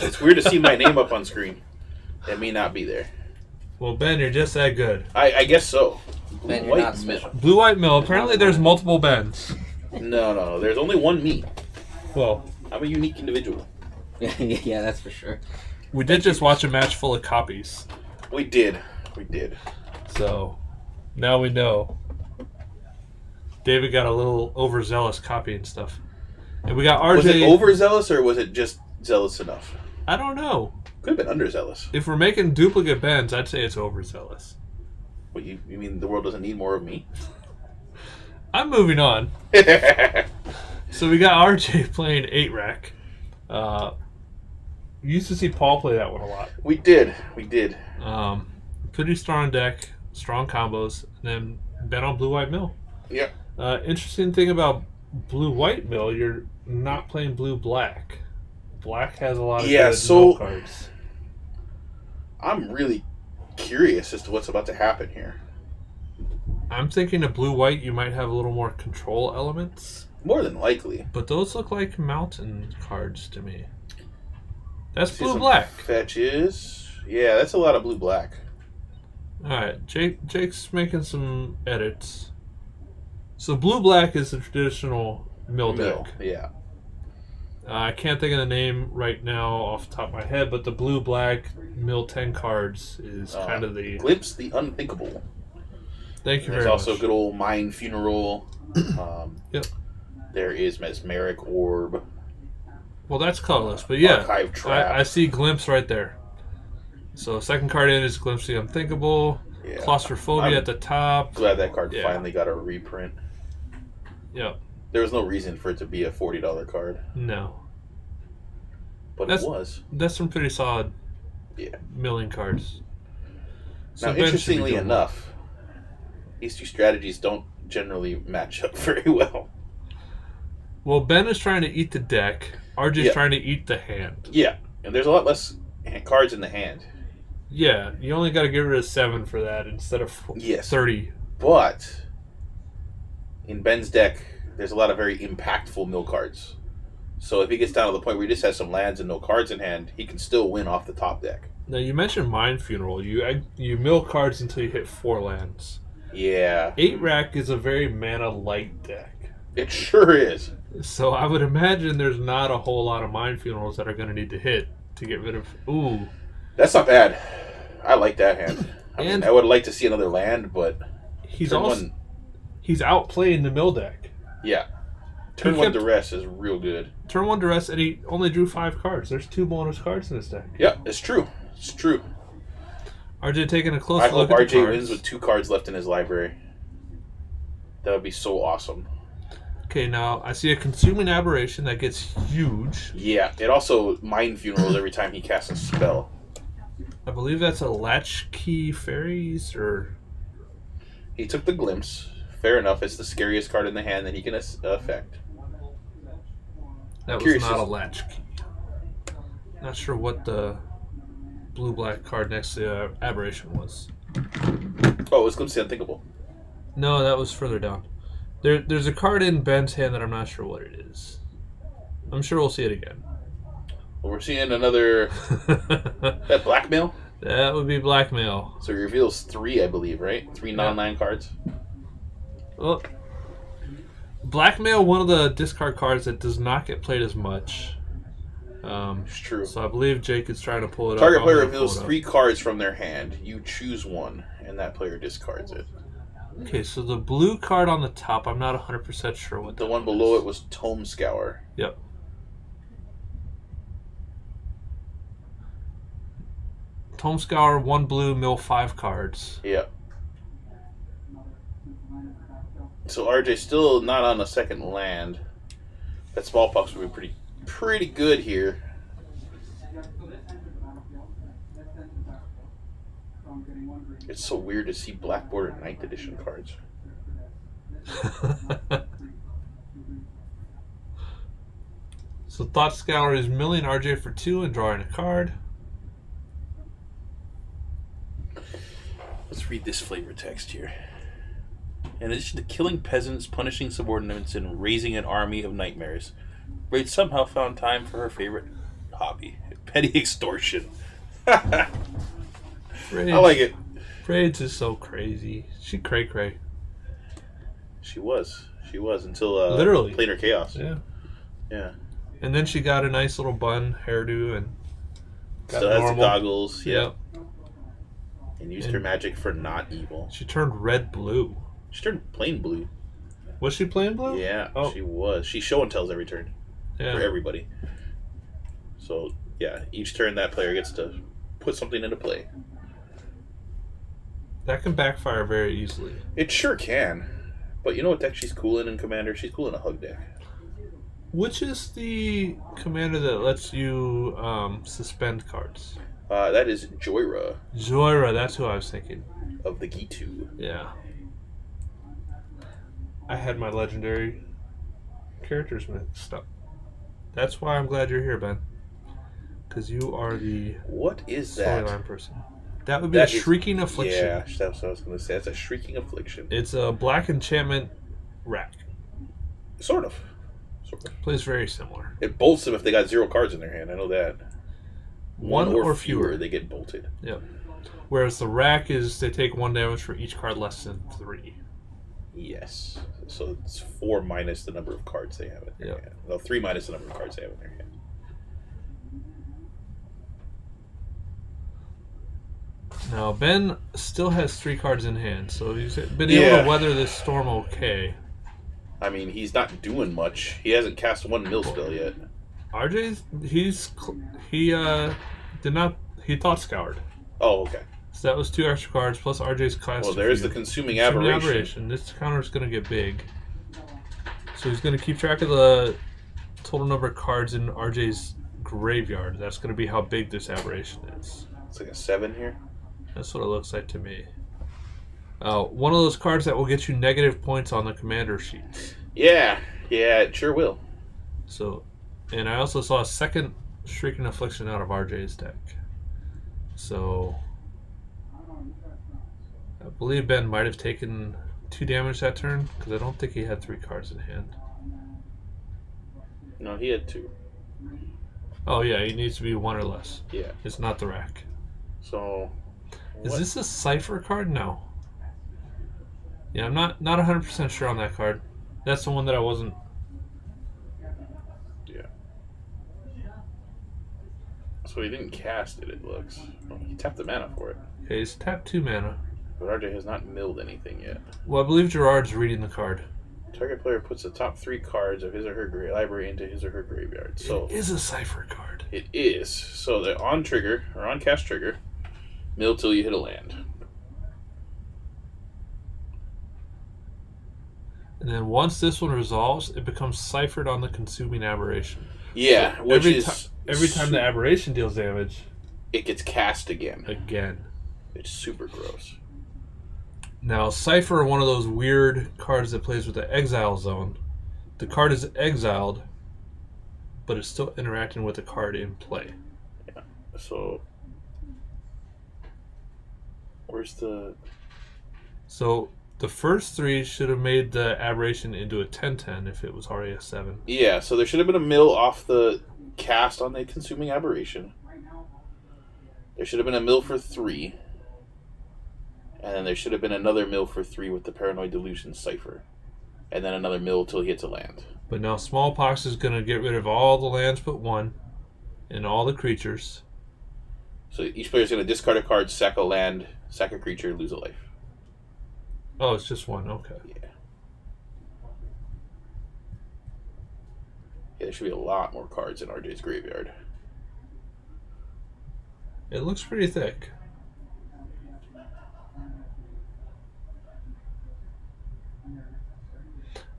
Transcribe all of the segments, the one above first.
It's weird to see my name up on screen. It may not be there. Well, Ben, you're just that good. I guess so. Ben, you're not special. Blue White Mill. Apparently, there's multiple Bens. No. There's only one me. Well, I'm a unique individual. Yeah, that's for sure. we did just watch a match full of copies. We did. So, now we know. David got a little overzealous copying stuff. And we got RJ. Was it overzealous or was it just zealous enough? I don't know. Could have been underzealous. If we're making duplicate Bens, I'd say it's overzealous. What, you mean the world doesn't need more of me? I'm moving on. So we got RJ playing 8-rack. You used to see Paul play that one a lot. We did. Pretty strong deck, strong combos, and then bet on Blue White Mill. Yeah. Interesting thing about Blue White Mill, you're not playing Blue Black. Black has a lot of good mill cards. I'm really curious as to what's about to happen here. I'm thinking of Blue White, you might have a little more control elements. More than likely. But those look like mountain cards to me. That's See Blue some Black. Fetches. Yeah, that's a lot of Blue Black. Alright, Jake's making some edits. So Blue Black is the traditional mill deck. Yeah. I can't think of the name right now off the top of my head, but the Blue Black Mill 10 cards is kind of the... Glimpse the Unthinkable. Thank you very much. There's also good old Mind Funeral. Yep. There is Mesmeric Orb. Well, that's colorless, but yeah. Archive Trap. I see Glimpse right there. So second card in is Glimpse the Unthinkable. Yeah. Claustrophobia at the top. Glad that card finally got a reprint. Yep. There was no reason for it to be a $40 card. No. But it was. That's some pretty solid milling cards. So now, interestingly enough, these two strategies don't generally match up very well. Well, Ben is trying to eat the deck. RJ's trying to eat the hand. Yeah, and there's a lot less cards in the hand. Yeah, you only got to get rid of 7 for that instead of 30. But in Ben's deck, there's a lot of very impactful mill cards. So if he gets down to the point where he just has some lands and no cards in hand, he can still win off the top deck. Now, you mentioned Mind Funeral. You mill cards until you hit 4 lands. Yeah. 8-rack is a very mana-light deck. It sure is. So I would imagine there's not a whole lot of Mind Funerals that are going to need to hit to get rid of... Ooh. That's not bad. I like that hand. I would like to see another land, but... He's outplaying the mill deck. Yeah. Turn 1 Duress is real good. Turn 1 Duress, and he only drew 5 cards. There's 2 bonus cards in this deck. Yeah, it's true. It's true. RJ taking a close I look at hope the cards. RJ wins with 2 cards left in his library. That would be so awesome. Okay, now I see a Consuming Aberration that gets huge. Yeah, it also Mind Funerals every time he casts a spell. I believe that's a Latchkey Fairies, or... He took the Glimpse. Fair enough, it's the scariest card in the hand that he can affect. That was not a Latchkey. Not sure what the blue-black card next to the Aberration was. Oh, it was Glimpse the Unthinkable. No, that was further down. There's a card in Ben's hand that I'm not sure what it is. I'm sure we'll see it again. Well, we're seeing another... that Blackmail? That would be Blackmail. So he reveals 3, I believe, right? 3 non-land cards? Well, Blackmail, one of the discard cards that does not get played as much. It's true. So I believe Jake is trying to pull it up. Target player reveals 3 cards from their hand. You choose one, and that player discards it. Okay, so the blue card on the top, I'm not 100% sure what the one below it was Tome Scour. Yep. Tome Scour, 1 blue, mill 5 cards. Yep. So RJ's still not on a second land. That Smallpox would be pretty good here. It's so weird to see Black Border 9th edition cards. So Thought Scour is milling RJ for 2 and drawing a card. Let's read this flavor text here. In addition to killing peasants, punishing subordinates, and raising an army of nightmares, Braid somehow found time for her favorite hobby, Petty extortion. Rage, I like it. Rage is so crazy. She cray. She was until Literally. Planar Chaos. Yeah. Yeah. And then she got a nice little bun hairdo and got Still has normal. the goggles. Yep. And used her magic for not evil. She turned red-blue. She turned plain blue. Was she plain blue? Yeah, Oh. she was. She show and tells every turn Yeah. for everybody. So yeah, each turn that player gets to put something into play. That can backfire very easily. It sure can. But you know what deck she's cool in Commander? She's cool in a hug deck. Which is the commander that lets you suspend cards? That is Joyra Joyra, that's who I was thinking. of the Gitu. Yeah. I had my legendary characters mixed up. That's why I'm glad you're here, Ben. Because you are the What is that? storyline person. That would be That a is- Shrieking Affliction. Yeah, that's what I was going to say. That's a Shrieking Affliction. It's a black enchantment rack. Sort of. Plays very similar. It bolts them if they got 0 cards in their hand. I know that. One or fewer. they get bolted. Yep. Whereas the rack is they take 1 damage for each card less than 3. Yes. So it's 4 minus the number of cards they have in their Yep. hand. No, 3 minus the number of cards they have in their hand. Now, Ben still has 3 cards in hand, so he's been able Yeah. to weather this storm okay. I mean, he's not doing much. He hasn't cast 1 mill spell yet. RJ's, he thought scoured. Oh, okay. So that was 2 extra cards plus RJ's class. Well, there's the Consuming Aberration. This counter is going to get big. So he's going to keep track of the total number of cards in RJ's graveyard. That's going to be how big this aberration is. It's like a 7 here. That's what it looks like to me. One of those cards that will get you negative points on the commander sheets. Yeah, it sure will. So, and I also saw a second Shrieking Affliction out of RJ's deck. So, I believe Ben might have taken 2 damage that turn, because I don't think he had 3 cards in hand. No, he had 2. Oh yeah, he needs to be 1 or less. Yeah. It's not the rack. So, Is what- this a Cypher card? No. Yeah, I'm not 100% sure on that card. That's the one that I wasn't. Yeah. So he didn't cast it, it looks. Well, he tapped the mana for it. Okay, he's tapped 2 mana. But RJ has not milled anything yet. Well, I believe Gerard's reading the card. Target player puts the top 3 cards of his or her library into his or her graveyard. So It is a Cypher card. it is. So the on trigger, or on cast trigger, mill till you hit a land. And then once this one resolves, it becomes ciphered on the Consuming Aberration. Yeah, So which is every time the aberration deals damage, it gets cast again. again. It's super gross. Now, Cipher are one of those weird cards that plays with the Exile Zone. The card is exiled, but it's still interacting with the card in play. So where's the... So the first 3 should have made the aberration into a 10/10 if it was already a 7. Yeah, so there should have been a mill off the cast on the Consuming Aberration. There should have been a mill for 3. And then there should have been another mill for 3 with the Paranoid Delusion Cipher. And then another mill till he hits a land. But now Smallpox is going to get rid of all the lands but 1 and all the creatures. So each player is going to discard a card, sack a land, sack a creature, lose a life. Oh, it's just 1. Okay. Yeah, there should be a lot more cards in RJ's graveyard. It looks pretty thick.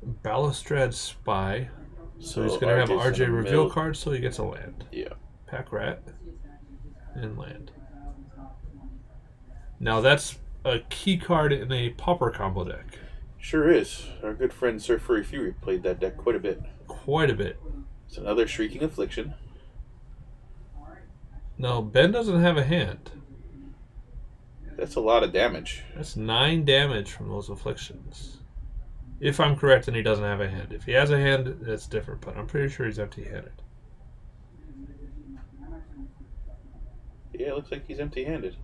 Balustrade Spy. So he's going to have RJ's RJ gonna reveal mill. card, so he gets a land. Yeah. Pack Rat and land. Now that's a key card in a Pauper combo deck. Sure is. Our good friend Sir Furry Fury played that deck quite a bit. Quite a bit. It's another Shrieking Affliction. Now, Ben doesn't have a hand. That's a lot of damage. That's 9 damage from those afflictions. If I'm correct and he doesn't have a hand. If he has a hand, that's different, but I'm pretty sure he's empty-handed. Yeah, it looks like he's empty-handed.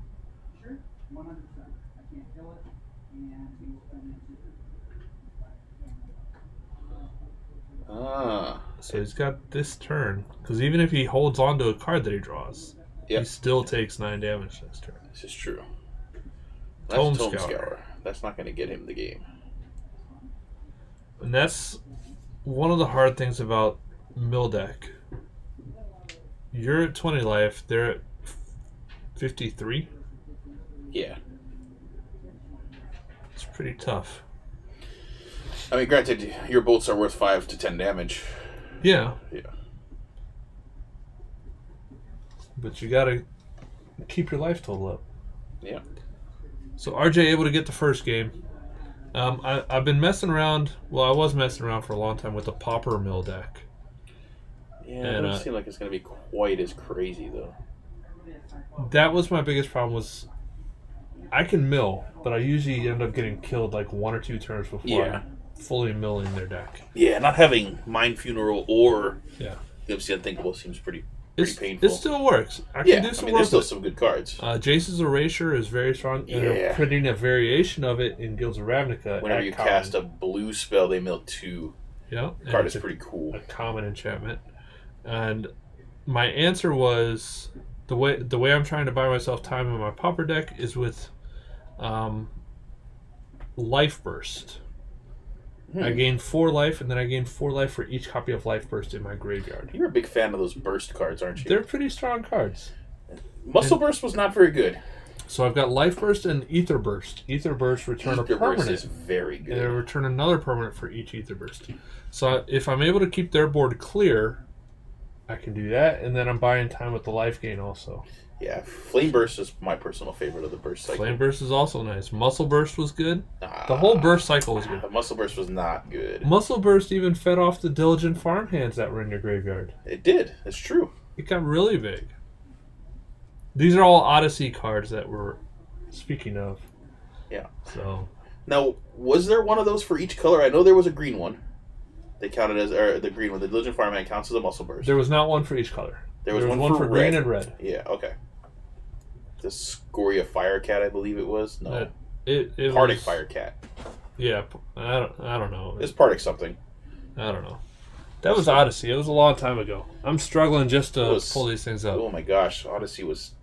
Ah. So he's got this turn. Because even if he holds on to a card that he draws, he still takes 9 damage next turn. This is true. That's Tome Tome Scour. Scour. That's not going to get him the game. And that's one of the hard things about mill deck. You're at 20 life, they're at 53. Yeah. It's pretty tough. I mean, granted, your bolts are worth 5 to 10 damage. Yeah. Yeah. But you gotta keep your life total up. Yeah. So RJ able to get the first game. I've been messing around. Well, I was messing around for a long time with the Pauper mill deck. Yeah, it doesn't seem like it's going to be quite as crazy, though. That was my biggest problem was I can mill, but I usually end up getting killed like 1 or 2 turns before I'm fully milling their deck. Yeah, not having Mind Funeral or Glimpse the Unthinkable seems pretty painful. It still works. I can do some work. There's still some good cards. Jace's Erasure is very strong, and they're printing a variation of it in Guilds of Ravnica. Whenever you cast a blue spell, they mill 2. Yeah, the card is pretty cool. A common enchantment. And my answer was the way I'm trying to buy myself time in my Pauper deck is with Life Burst. I gain 4 life, and then I gain 4 life for each copy of Life Burst in my graveyard. You're a big fan of those burst cards, aren't you? They're pretty strong cards. Muscle Burst was not very good. So I've got Life Burst and Ether Burst. Ether Burst return a permanent. Burst is very good. And they return another permanent for each Ether Burst. So if I'm able to keep their board clear, I can do that, and then I'm buying time with the life gain also. Yeah, Flame Burst is my personal favorite of the burst cycle. Flame Burst is also nice. Muscle Burst was good. The whole burst cycle was good. Muscle Burst was not good. Muscle Burst even fed off the Diligent Farmhands that were in your graveyard. It did. It's true. It got really big. These are all Odyssey cards that we're speaking of. Yeah. So now, was there one of those for each color? I know there was a green one. They counted as the green one. The Diligent Farmhand counts as a Muscle Burst. There was not one for each color. There was one for green and red. Yeah. Okay. The Scoria Firecat, I believe it was. No. It Partick Firecat. Yeah. I don't know. It's Partick something. I don't know. That was Odyssey. It was a long time ago. I'm struggling just to pull these things up. Oh my gosh, Odyssey was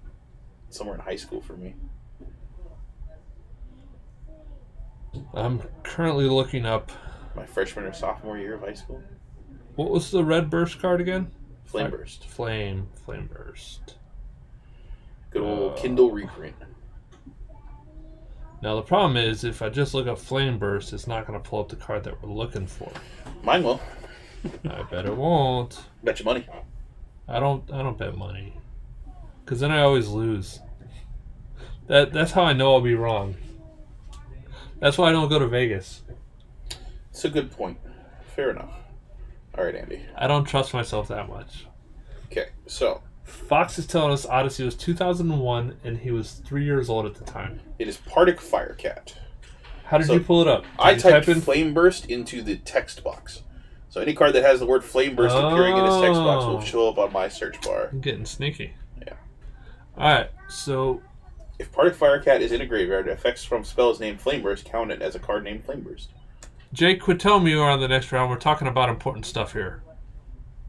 somewhere in high school for me. I'm currently looking up my freshman or sophomore year of high school. What was the red burst card again? Flame Burst. Flame Burst. Good old Kindle reprint. Now the problem is, if I just look up Flame Burst, it's not going to pull up the card that we're looking for. Mine will. I bet it won't. Bet you money. I don't bet money, because then I always lose. That's how I know I'll be wrong. That's why I don't go to Vegas. It's a good point. Fair enough. All right, Andy. I don't trust myself that much. Okay, so Fox is telling us Odyssey was 2001, and he was 3 years old at the time. It is Partick Firecat. How did you pull it up? I typed in Flame Burst into the text box. So any card that has the word Flame Burst appearing in its text box will show up on my search bar. I'm getting sneaky. Yeah. Alright, so if Partick Firecat is in a graveyard, effects from spells named Flame Burst count it as a card named Flame Burst. Jake, quit telling me you're on the next round. We're talking about important stuff here.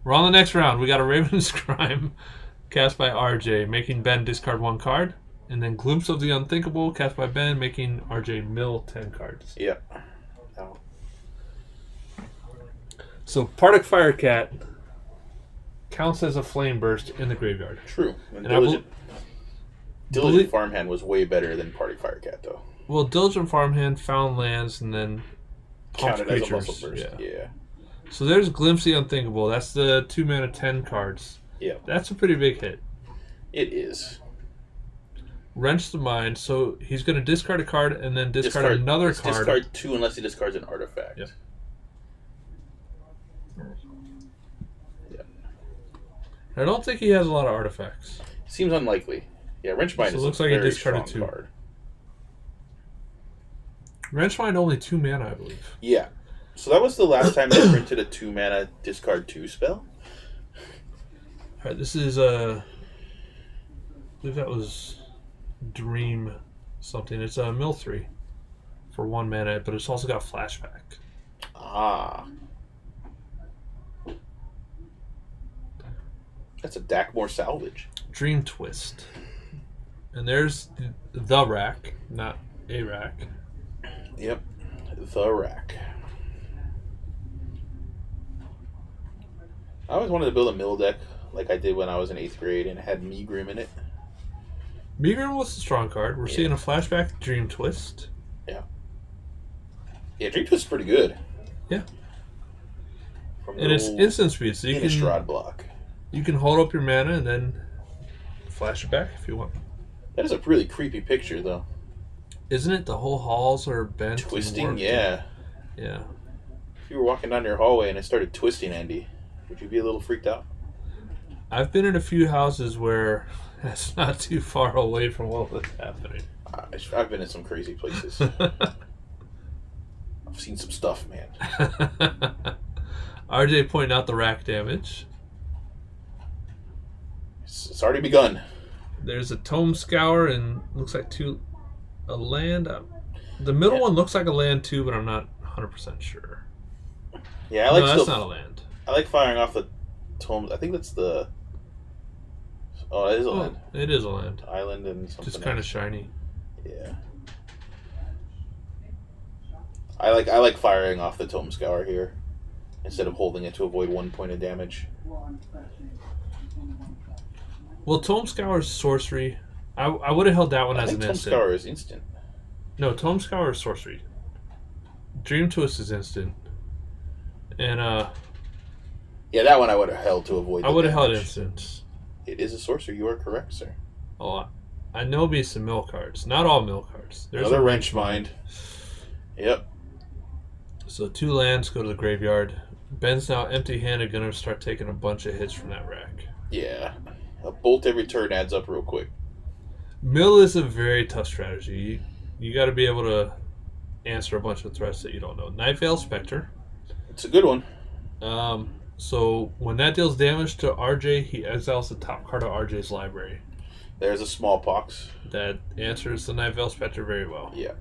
We're on the next round. We got a Raven's Crime cast by RJ, making Ben discard 1 card. And then Glimpse of the Unthinkable cast by Ben, making RJ mill 10 cards. Yep. Oh. So Partick Firecat counts as a Flame Burst in the graveyard. True. And Diligent Farmhand was way better than Partick Firecat, though. Well, Diligent Farmhand found lands and then counted as a Muscle Burst. Yeah. So there's Glimpse the Unthinkable. That's the 2 mana 10 cards. Yeah. That's a pretty big hit. It is. Wrench the Mind. So he's going to discard a card and then discard another card. Discard 2 unless he discards an artifact. Yep. Yeah. I don't think he has a lot of artifacts. Seems unlikely. Yeah, Wrench Mind is looks a like very he discarded strong 2. card. Wrench Mind only 2 mana, I believe. Yeah. So that was the last time they printed a 2 mana discard 2 spell. Alright, this is believe that was Dream something. It's a mill 3 for 1 mana, but it's also got flashback. Ah. That's a Dakmore salvage. Dream Twist. And there's the rack, not a rack. Yep. The rack. I always wanted to build a mill deck like I did when I was in 8th grade and it had Megrim in it. Megrim was a strong card. We're seeing a flashback Dream Twist. Yeah. Yeah, Dream Twist is pretty good. Yeah. From And it's instant speed, so you can Innistrad block. You can hold up your mana and then flash it back if you want. That is a really creepy picture, though. Isn't it? The whole halls are bent. Twisting, yeah. Yeah. If you were walking down your hallway and it started twisting, Andy, would you be a little freaked out? I've been in a few houses where it's not too far away from what was happening. I've been in some crazy places. I've seen some stuff, man. RJ pointing out the rack damage. It's already begun. There's a Tome Scour and looks like a land. The middle one looks like a land too, but I'm not 100% sure. Yeah, that's not a land. I like firing off the tomes. I think that's the. Oh, it is a land. It is a land. Island and something. Just kind of shiny. Yeah. I like firing off the Tome Scour here instead of holding it to avoid 1 point of damage. Well, Tome Scour is sorcery. I would have held that one as an instant. Tome Scour is instant. No, Tome Scour is sorcery. Dream Twist is instant. And yeah, that one I would have held to avoid. I would have held instant. It is a sorcery. You are correct, sir. Oh, I know me some mill cards. Not all mill cards. There's another a Wrench Mind. Yep. So 2 lands go to the graveyard. Ben's now empty-handed, gonna start taking a bunch of hits from that rack. Yeah. A bolt every turn adds up real quick. Mill is a very tough strategy. You got to be able to answer a bunch of threats that you don't know. Nightveil Spectre. It's a good one. So when that deals damage to RJ, he exiles the top card of RJ's library. There's a Smallpox. That answers the Nightveil Spectre very well. Yeah.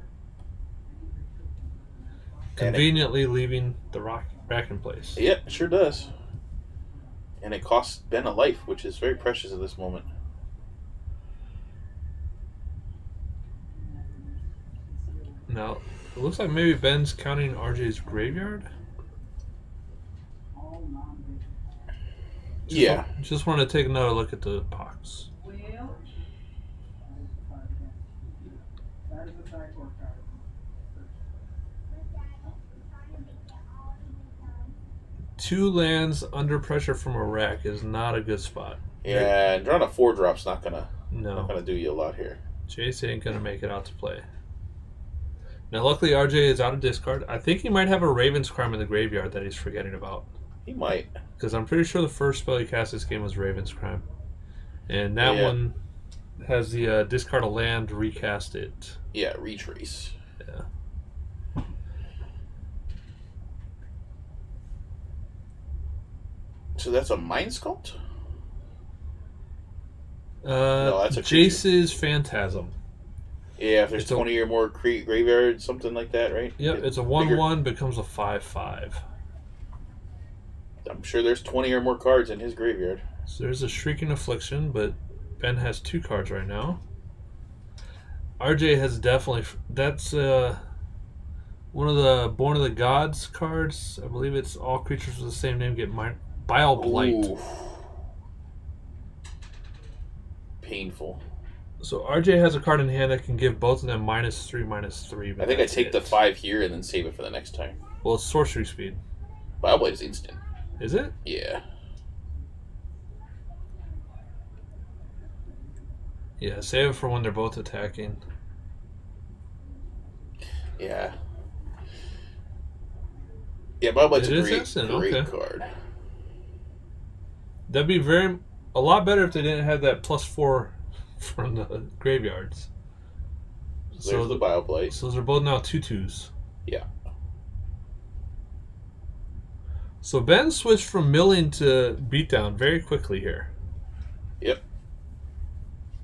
Conveniently leaving the rack in place. Yeah, it sure does. And it costs Ben a life, which is very precious at this moment. Now, it looks like maybe Ben's counting RJ's graveyard. Just want to take another look at the box. Two lands under pressure from a rack is not a good spot. Yeah, and drawing a 4-drop's not gonna do you a lot here. Jace ain't gonna make it out to play. Now, luckily, RJ is out of discard. I think he might have a Raven's Crime in the graveyard that he's forgetting about. He might. Because I'm pretty sure the first spell he cast this game was Raven's Crime. And that one has the discard a land, recast it. Yeah, retrace. Yeah. So that's a Mind Sculpt? No, that's a Jace's Phantasm. Yeah, if there's 20 or more graveyard, something like that, right? Yep, it's a 1/1, becomes a 5/5. I'm sure there's 20 or more cards in his graveyard. So there's a Shrieking Affliction, but Ben has 2 cards right now. RJ has definitely... That's one of the Born of the Gods cards. I believe it's all creatures with the same name get Bile Blight. Ooh. Painful. So RJ has a card in hand that can give both of them -3/-3. I think I take the 5 here and then save it for the next time. Well, it's sorcery speed. Bile Blight is instant. Is it? Yeah. Yeah, save it for when they're both attacking. Yeah. Yeah, Bile Blight's a great okay. card. That'd be a lot better if they didn't have that +4 from the graveyards. So there's the Bile Blight. So those are both now 2/2s. Yeah. So Ben switched from milling to beatdown very quickly here. Yep.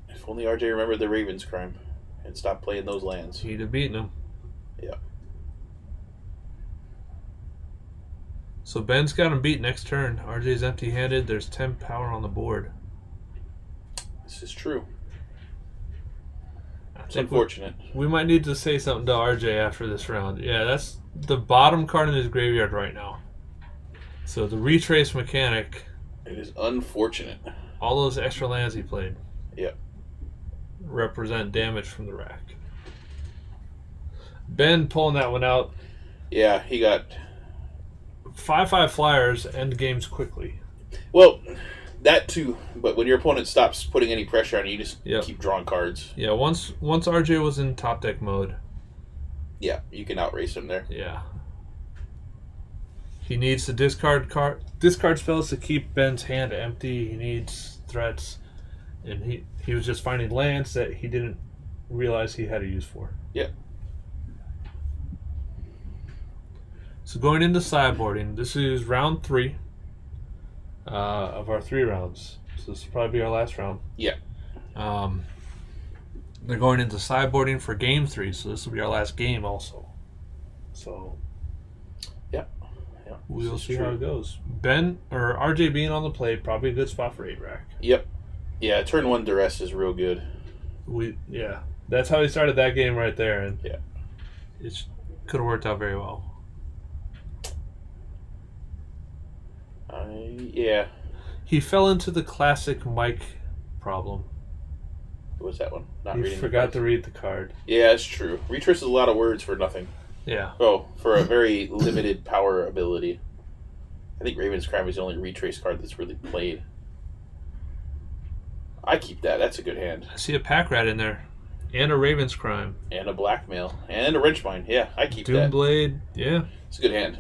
If If only RJ remembered the Ravens crime and stopped playing those lands. He'd have beaten him. Yeah. So Ben's got him beat next turn. RJ's empty-handed. There's 10 power on the board. This is true. It's think unfortunate. We might need to say something to RJ after this round. Yeah, that's the bottom card in his graveyard right now. So the retrace mechanic. It is unfortunate. All those extra lands he played. Yep. Represent damage from the rack. Ben pulling that one out. Yeah, he got 5/5 flyers end games quickly. well. That too, but when your opponent stops putting any pressure on you, you just Yep. keep drawing cards. Yeah, once RJ was in top deck mode. Yeah, you can outrace him there. Yeah. He needs to discard spells to keep Ben's hand empty. He needs threats, and he was just finding lands that he didn't realize he had a use for. Yeah. So going into sideboarding, this is round 3 of our 3 rounds. So this will probably be our last round. Yeah. They're going into sideboarding for game 3, so this will be our last game also. So Yeah. we'll see how it goes. Ben or RJ being on the play, probably a good spot for 8 rack. Yep. Yeah, turn 1 duress is real good. That's how he started that game right there, and Yeah. it could have worked out very well. Yeah. He fell into the classic Mike problem. What's that one? Not He reading. forgot to read the card. Yeah, it's true. Retrace is a lot of words for nothing. Yeah. Oh, for a very limited power ability. I think Raven's Crime is the only retrace card that's really played. I keep that. That's a good hand. I see a pack rat in there. And a Raven's Crime. And a Blackmail. And a Wrenchmine. Yeah, I keep that. Doomblade. Yeah. It's a good hand.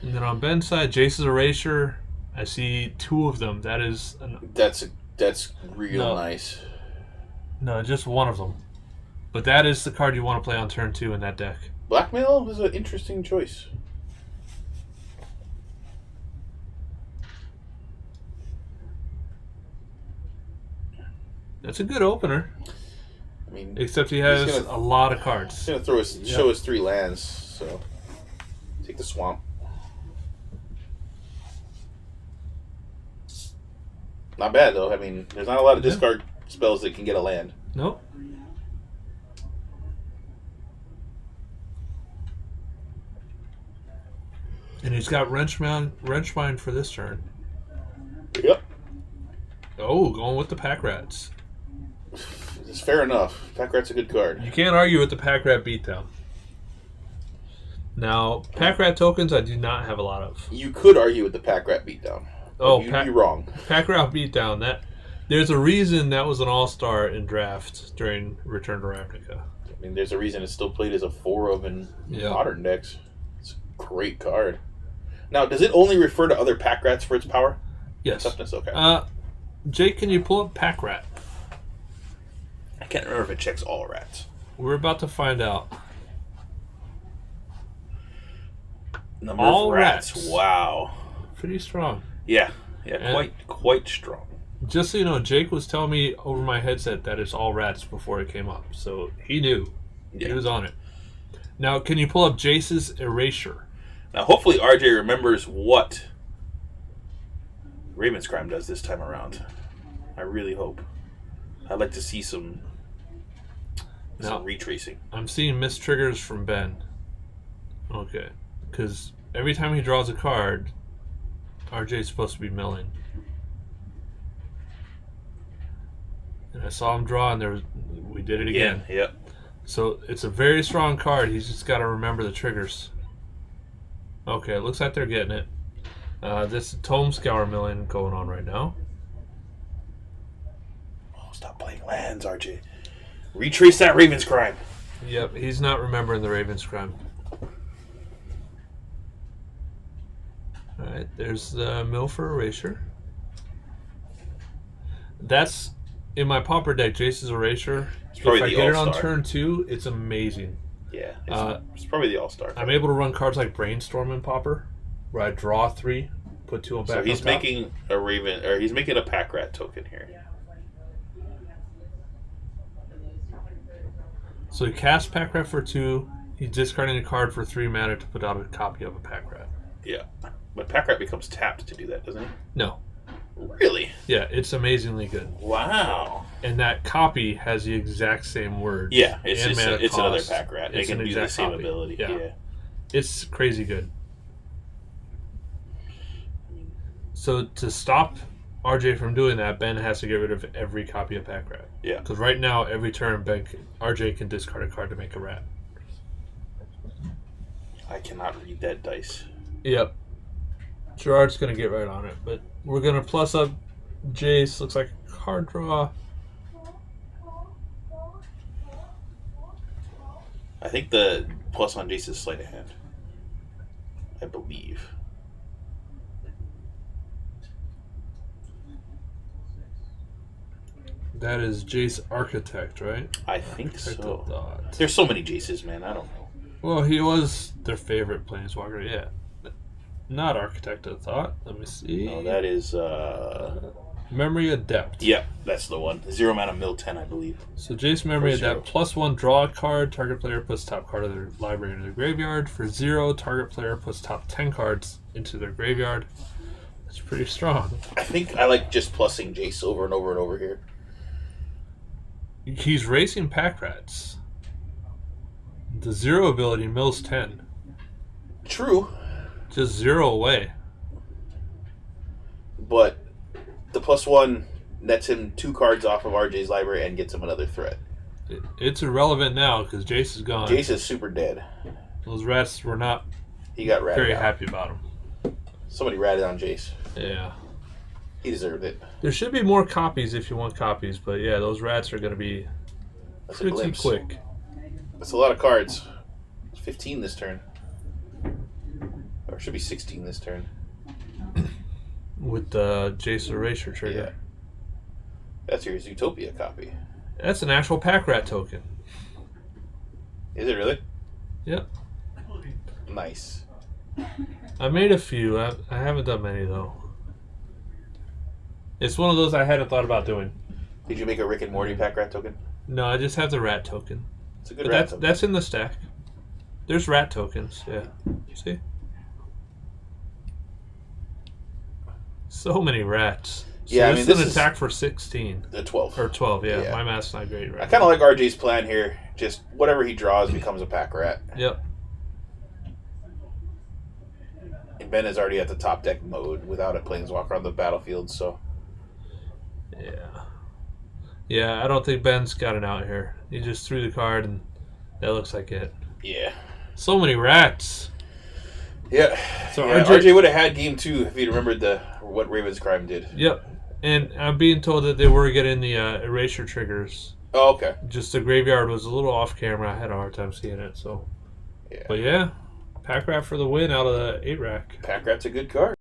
And then on Ben's side, Jace's Erasure. I see 2 of them. That is... That's real nice. No, just one of them. But that is the card you want to play on turn 2 in that deck. Blackmail was an interesting choice. That's a good opener. I mean, Except he has a lot of cards. he's gonna show us 3 lands. So take the swamp. Not bad though. I mean, there's not a lot of discard spells that can get a land. Nope. And he's got Wrenchmine for this turn. Yep. Oh, going with the pack rats. It's fair enough. Pack Rat's a good card. You can't argue with the pack rat beatdown. Now, pack rat tokens I do not have a lot of. You could argue with the Pack Rat beatdown. Oh, you'd be wrong. Pack rat beatdown. There's a reason that was an all-star in draft during Return to Ravnica. I mean, there's a reason it's still played as a 4 of in modern decks. It's a great card. Now, does it only refer to other Pack Rats for its power? Yes. Toughness, okay. Jake, can you pull up pack rat? I can't remember if it checks all rats. We're about to find out. Number all of rats. rats. Wow. Pretty strong. Yeah, And quite strong. Just so you know, Jake was telling me over my headset that it's all rats before it came up. So he knew. Yeah. He was on it. Now, can you pull up Jace's Erasure? Now, hopefully RJ remembers what Raven's Crime does this time around. I really hope. I'd like to see some retracing. I'm seeing missed triggers from Ben. Okay. Because every time he draws a card, RJ's supposed to be milling. And I saw him draw, and we did it again. Yep. So it's a very strong card. He's just got to remember the triggers. Okay, it looks like they're getting it. This Tome Scour milling going on right now. Oh, stop playing lands, RJ. Retrace that Raven's Crime. Yep, he's not remembering the Raven's Crime. Alright, there's the mill for Erasure. That's in my Pauper deck, Jace's Erasure. If I get it on turn 2, it's amazing. Yeah, it's probably the All-Star. I'm able to run cards like Brainstorm in Pauper, where I draw 3 Put 2 back. So he's on top. making a Raven, or he's making a pack rat token here. So he casts pack rat for 2. He's discarding a card for 3 mana to put out a copy of a pack rat. Yeah, but pack rat becomes tapped to do that, doesn't he? No. Really? Yeah, it's amazingly good. Wow. And that copy has the exact same words. Yeah, it's and just mana it's another cost. pack rat. They It's can an do the exact same copy. ability. Yeah. Yeah. It's crazy good. So to stop RJ from doing that, Ben has to get rid of every copy of pack rat. Yeah. Because right now, every turn, RJ can discard a card to make a rat. I cannot read that dice. Yep. Gerard's going to get right on it, but we're going to plus up Jace. Looks like a card draw. I think the plus on Jace is sleight of hand. I believe. That is Jace Architect, right? I think Architect so. of Thought. There's so many Jaces, man. I don't know. Well, he was their favorite planeswalker, yeah. Not Architect of Thought. Let me see. No, that is. Memory Adept. Yep, that's the one. 0 mana mill 10, I believe. So Jace Memory For 0. Adept, +1, draw a card. Target player puts top card of their library into their graveyard. For 0, target player puts top 10 cards into their graveyard. That's pretty strong. I think I like just plussing Jace over and over and over here. He's racing pack rats. The 0 ability mills 10. True, Just 0 away. but the +1 nets him 2 cards off of RJ's library and gets him another threat. It's irrelevant now because Jace is gone. Jace is super dead. Those rats were not He got ratted very out. happy about him. Somebody ratted on Jace. Yeah. He deserved it. There should be more copies if you want copies, but yeah, those rats are going to be That's a pretty glimpse. quick. That's a lot of cards. 15 this turn. Or it should be 16 this turn. With the Jace Erasure trigger. Yeah. That's your Zootopia copy. That's an actual pack rat token. Is it really? Yep. Nice. I made a few. I haven't done many, though. It's one of those I hadn't thought about doing. Did you make a Rick and Morty pack rat token? No, I just have the rat token. It's a good But rat token. that's in the stack. There's rat tokens, yeah. See? So many rats. So Yeah, I this mean, is an this is- attack for 16. The 12. Or 12, yeah. Yeah. My math's not great right I kind of like RJ's plan here. Just whatever he draws becomes a pack rat. Yep. And Ben is already at the top deck mode without a planeswalker on the battlefield, so Yeah. Yeah, I don't think Ben's got it out here. He just threw the card and that looks like it. yeah. So many rats. Yeah. So Yeah, RJ RJ would have had game 2 if he'd remembered what Raven's Crime did. Yep. And I'm being told that they were getting the erasure triggers. Oh, okay. Just the graveyard was a little off camera. I had a hard time seeing it, so. Yeah. But yeah, pack rat for the win out of the 8 rack. Pack rat's a good card.